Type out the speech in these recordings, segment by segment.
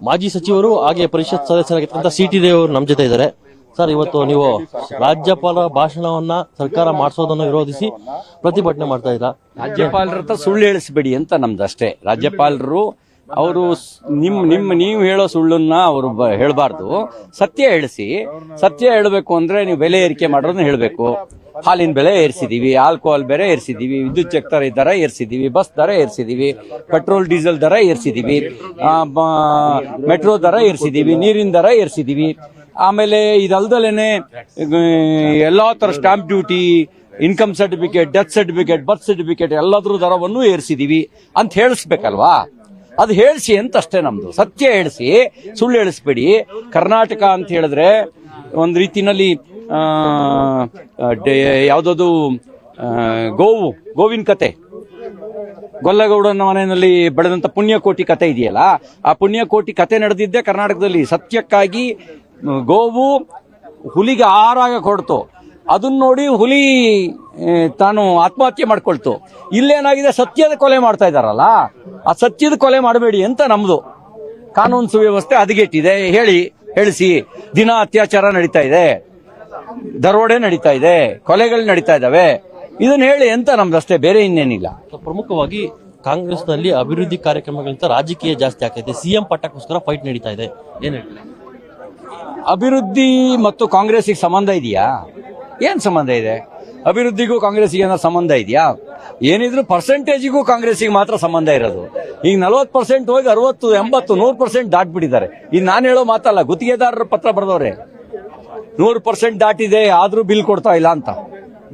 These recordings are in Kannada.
ಮಾಜಿ ಸಚಿವರು ಹಾಗೆ ಪರಿಷತ್ ಸದಸ್ಯರಾಗಿರ್ತಕ್ಕಂಥ ಸಿ.ಟಿ. ದೇವ್ ಅವರು ನಮ್ಮ ಜೊತೆ ಇದ್ದಾರೆ. ಸರ್, ಇವತ್ತು ನೀವು ರಾಜ್ಯಪಾಲ ಭಾಷಣವನ್ನ ಸರ್ಕಾರ ಮಾಡಿಸೋದನ್ನು ವಿರೋಧಿಸಿ ಪ್ರತಿಭಟನೆ ಮಾಡ್ತಾ ಇದ್ದೀರಾ. ರಾಜ್ಯಪಾಲರ ಹತ್ರ ಸುಳ್ಳು ಹೇಳಿಸಬೇಡಿ ಅಂತ ನಮ್ದಷ್ಟೇ. ರಾಜ್ಯಪಾಲರು ಅವರು ನೀವು ಹೇಳೋ ಸುಳ್ಳನ್ನ ಅವರು ಹೇಳಬಾರ್ದು, ಸತ್ಯ ಹೇಳಿಸಿ. ಸತ್ಯ ಹೇಳಬೇಕು ಅಂದ್ರೆ ನೀವು ಬೆಲೆ ಏರಿಕೆ ಮಾಡೋದನ್ನ ಹೇಳಬೇಕು. ಹಾಲಿನ ಬೆಲೆ ಏರಿಸಿದೀವಿ, ಆಲ್ಕೋಹಾಲ್ ಬೆಲೆ ಏರಿಸಿದೀವಿ, ವಿದ್ಯುತ್ ಶಕ್ತಿ ದರ ಏರಿಸಿದೀವಿ, ಬಸ್ ದರ ಏರಿಸಿದೀವಿ, ಪೆಟ್ರೋಲ್ ಡೀಸೆಲ್ ದರ ಏರಿಸಿದೀವಿ, ಮೆಟ್ರೋ ದರ ಏರಿಸಿದೀವಿ, ನೀರಿನ ದರ ಏರಿಸಿದೀವಿ. ಆಮೇಲೆ ಇದಲ್ದಲೇನೆ ಎಲ್ಲಾ ತರ stamp duty, income certificate, death certificate, birth certificate ಎಲ್ಲದ್ರ ದರವನ್ನು ಏರಿಸಿದೀವಿ ಅಂತ ಹೇಳಿಸ್ಬೇಕಲ್ವಾ. ಅದು ಹೇಳಿಸಿ ಅಂತ ಅಷ್ಟೇ ನಮ್ದು. ಸತ್ಯ ಹೇಳಿಸಿ, ಸುಳ್ಳು ಹೇಳಿಸ್ಬೇಡಿ. ಕರ್ನಾಟಕ ಅಂತ ಹೇಳಿದ್ರೆ ಒಂದು ರೀತಿನಲ್ಲಿ ಯಾವ್ದದು ಗೋವಿನ ಕತೆ, ಗೊಲ್ಲಗೌಡನ ಮನೆಯಲ್ಲಿ ಬೆಳೆದಂತ ಪುಣ್ಯಕೋಟಿ ಕತೆ ಇದೆಯಲ್ಲ, ಆ ಪುಣ್ಯಕೋಟಿ ಕತೆ ನಡೆದಿದ್ದೆ ಕರ್ನಾಟಕದಲ್ಲಿ. ಸತ್ಯಕ್ಕಾಗಿ ಗೋವು ಹುಲಿಗೆ ಆಹಾರ ಕೊಡ್ತು, ಅದನ್ನ ನೋಡಿ ಹುಲಿ ತಾನು ಆತ್ಮಹತ್ಯೆ ಮಾಡ್ಕೊಳ್ತು. ಇಲ್ಲೇನಾಗಿದೆ, ಸತ್ಯದ ಕೊಲೆ ಮಾಡ್ತಾ ಇದಾರಲ್ಲ, ಆ ಸತ್ಯದ ಕೊಲೆ ಮಾಡಬೇಡಿ ಅಂತ ನಮ್ದು. ಕಾನೂನು ಸುವ್ಯವಸ್ಥೆ ಹದಗೆಟ್ಟಿದೆ, ಹೇಳಿಸಿ. ದಿನ ಅತ್ಯಾಚಾರ ನಡೀತಾ ಇದೆ, ದರೋಡೆ ನಡೀತಾ ಇದೆ, ಕೊಲೆಗಳು ನಡೀತಾ ಇದಾವೆ, ಇದನ್ನ ಹೇಳಿ ಅಂತ ನಮ್ದಷ್ಟೇ, ಬೇರೆ ಇನ್ನೇನಿಲ್ಲ. ಪ್ರಮುಖವಾಗಿ ಕಾಂಗ್ರೆಸ್ನಲ್ಲಿ ಅಭಿವೃದ್ಧಿ ಕಾರ್ಯಕ್ರಮಗಳಿಂದ ರಾಜಕೀಯ ಜಾಸ್ತಿ ಆಗ್ತೈತೆ. ಸಿಎಂ ಪಟ್ಟಕ್ಕೋಸ್ಕರ ಫೈಟ್ ನಡೀತಾ ಇದೆ. ಏನ್ ಹೇಳ್ತೀರಾ? ಅಭಿವೃದ್ಧಿ ಮತ್ತು ಕಾಂಗ್ರೆಸ್ಗೆ ಸಂಬಂಧ ಇದೆಯಾ? ಏನ್ ಸಂಬಂಧ ಇದೆ? ಅಭಿವೃದ್ಧಿಗೂ ಕಾಂಗ್ರೆಸ್ಗೆ ಏನಾದ್ರು ಸಂಬಂಧ ಇದೆಯಾ? ಏನಿದ್ರು ಪರ್ಸೆಂಟೇಜಿಗೂ ಕಾಂಗ್ರೆಸ್ಗೆ ಮಾತ್ರ ಸಂಬಂಧ ಇರೋದು. ಈಗ 40% ಹೋಗಿ 60, 80, 100% ದಾಟ್ಬಿಟ್ಟಿದ್ದಾರೆ. ಈಗ ನಾನು ಹೇಳೋ ಮಾತಲ್ಲ, ಗುತ್ತಿಗೆದಾರರ ಪತ್ರ ಬರೆದವ್ರೆ 100% ದಾಟಿದೆ, ಆದ್ರೂ ಬಿಲ್ ಕೊಡ್ತಾ ಇಲ್ಲ ಅಂತ.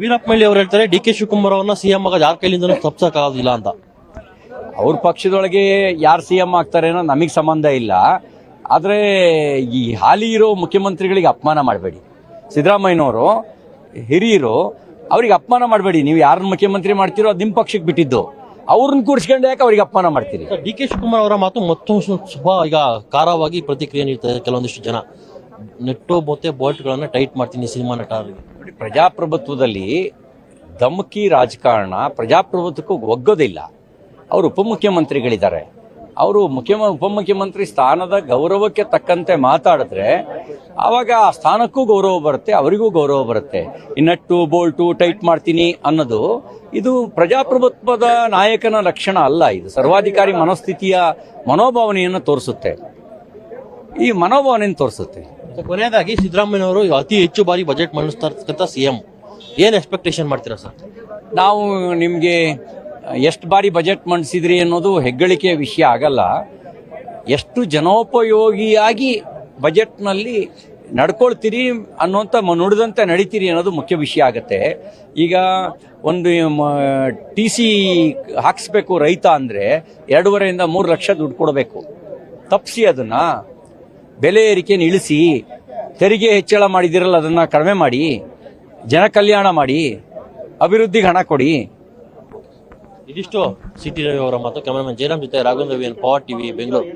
ವೀರಪ್ಪ ಮೊಯ್ಲಿ ಅವರು ಹೇಳ್ತಾರೆ ಡಿ.ಕೆ. ಶಿವಕುಮಾರ್ ಅವರನ್ನ ಸಿಎಂ ಆಗ ಯಾರ ಕೈಲಿಂದ ತಪ್ಪಿಸಕ್ಕಾಗೋದಿಲ್ಲ ಅಂತ. ಅವ್ರ ಪಕ್ಷದೊಳಗೆ ಯಾರು ಸಿಎಂ ಆಗ್ತಾರೆ ಅನ್ನೋ ನಮಗೆ ಸಂಬಂಧ ಇಲ್ಲ. ಆದ್ರೆ ಈ ಹಾಲಿ ಇರೋ ಮುಖ್ಯಮಂತ್ರಿಗಳಿಗೆ ಅಪಮಾನ ಮಾಡಬೇಡಿ. ಸಿದ್ದರಾಮಯ್ಯನವರು ಹಿರಿಯರು, ಅವ್ರಿಗೆ ಅಪಮಾನ ಮಾಡಬೇಡಿ. ನೀವು ಯಾರನ್ನ ಮುಖ್ಯಮಂತ್ರಿ ಮಾಡ್ತೀರೋ ಅದು ನಿಮ್ಮ ಪಕ್ಷಕ್ಕೆ ಬಿಟ್ಟಿದ್ದು. ಅವ್ರನ್ನ ಕೂರಿಸ್ಕೊಂಡು ಯಾಕೆ ಅವ್ರಿಗೆ ಅಪಮಾನ ಮಾಡ್ತೀರಿ? ಡಿ.ಕೆ. ಶಿವಕುಮಾರ್ ಅವರ ಮಾತು ಮತ್ತೊಂದು ಸ್ವಲ್ಪ ಈಗ ಖಾರವಾಗಿ ಪ್ರತಿಕ್ರಿಯೆ ನೀಡ್ತಾರೆ ಕೆಲವೊಂದಿಷ್ಟು ಜನ. ನೆಟ್ಟು ಮತ್ತೆ ಬೋಲ್ಟ್ಗಳನ್ನ ಟೈಟ್ ಮಾಡ್ತೀನಿ ಸಿನಿಮಾ ನಟ. ಪ್ರಜಾಪ್ರಭುತ್ವದಲ್ಲಿ ಧಮಕಿ ರಾಜಕಾರಣ ಪ್ರಜಾಪ್ರಭುತ್ವಕ್ಕೂ ಒಗ್ಗೋದಿಲ್ಲ. ಅವರು ಉಪಮುಖ್ಯಮಂತ್ರಿಗಳಿದ್ದಾರೆ, ಅವರು ಉಪಮುಖ್ಯಮಂತ್ರಿ ಸ್ಥಾನದ ಗೌರವಕ್ಕೆ ತಕ್ಕಂತೆ ಮಾತಾಡಿದ್ರೆ ಆವಾಗ ಆ ಸ್ಥಾನಕ್ಕೂ ಗೌರವ ಬರುತ್ತೆ, ಅವರಿಗೂ ಗೌರವ ಬರುತ್ತೆ. ಇನ್ನಟ್ಟು ಬೋಲ್ಟು ಟೈಟ್ ಮಾಡ್ತೀನಿ ಅನ್ನೋದು ಇದು ಪ್ರಜಾಪ್ರಭುತ್ವದ ನಾಯಕನ ಲಕ್ಷಣ ಅಲ್ಲ. ಇದು ಸರ್ವಾಧಿಕಾರಿ ಮನೋಸ್ಥಿತಿಯ ಮನೋಭಾವನೆಯನ್ನು ತೋರಿಸುತ್ತೆ. ಈ ಮನೋಭಾವನೆಯನ್ನು ತೋರಿಸುತ್ತೆ. ಕೊನೆಯದಾಗಿ ಸಿದ್ದರಾಮಯ್ಯ ಅವರು ಅತಿ ಹೆಚ್ಚು ಬಾರಿ ಬಜೆಟ್ ಮಂಡಿಸ್ತಾ ಇರ್ತಕ್ಕಂಥ ಸಿಎಂ, ಏನ್ ಎಕ್ಸ್ಪೆಕ್ಟೇಷನ್ ಮಾಡ್ತೀರಾ ಸರ್? ನಾವು ನಿಮಗೆ ಎಷ್ಟು ಬಾರಿ ಬಜೆಟ್ ಮಂಡಿಸಿದ್ರಿ ಅನ್ನೋದು ಹೆಗ್ಗಳಿಕೆಯ ವಿಷಯ ಆಗಲ್ಲ. ಎಷ್ಟು ಜನೋಪಯೋಗಿಯಾಗಿ ಬಜೆಟ್ನಲ್ಲಿ ನಡ್ಕೊಳ್ತೀರಿ ಅನ್ನೋಂಥ ನುಡಿದಂತೆ ನಡೀತೀರಿ ಅನ್ನೋದು ಮುಖ್ಯ ವಿಷಯ ಆಗುತ್ತೆ. ಈಗ ಒಂದು TC ಹಾಕಿಸ್ಬೇಕು ರೈತ ಅಂದರೆ 2.5 3 ಲಕ್ಷ ದುಡ್ಡು ಕೊಡಬೇಕು. ತಪ್ಪಿಸಿ ಅದನ್ನ, ಬೆಲೆ ಏರಿಕೆಯನ್ನು ಇಳಿಸಿ, ತೆರಿಗೆ ಹೆಚ್ಚಳ ಮಾಡಿದಿರಲ್ಲ ಅದನ್ನ ಕಡಿಮೆ ಮಾಡಿ, ಜನ ಕಲ್ಯಾಣ ಮಾಡಿ, ಅಭಿವೃದ್ಧಿಗೆ ಹಣ ಕೊಡಿ. ಇದಿಷ್ಟು ಸಿ.ಟಿ. ರವಿ ಅವರ ಮಾತು. ಕ್ಯಾಮರಾಮನ್ ಜಯರಾಮ್ ಜೊತೆ Raghavendra V, power TV, Bengaluru.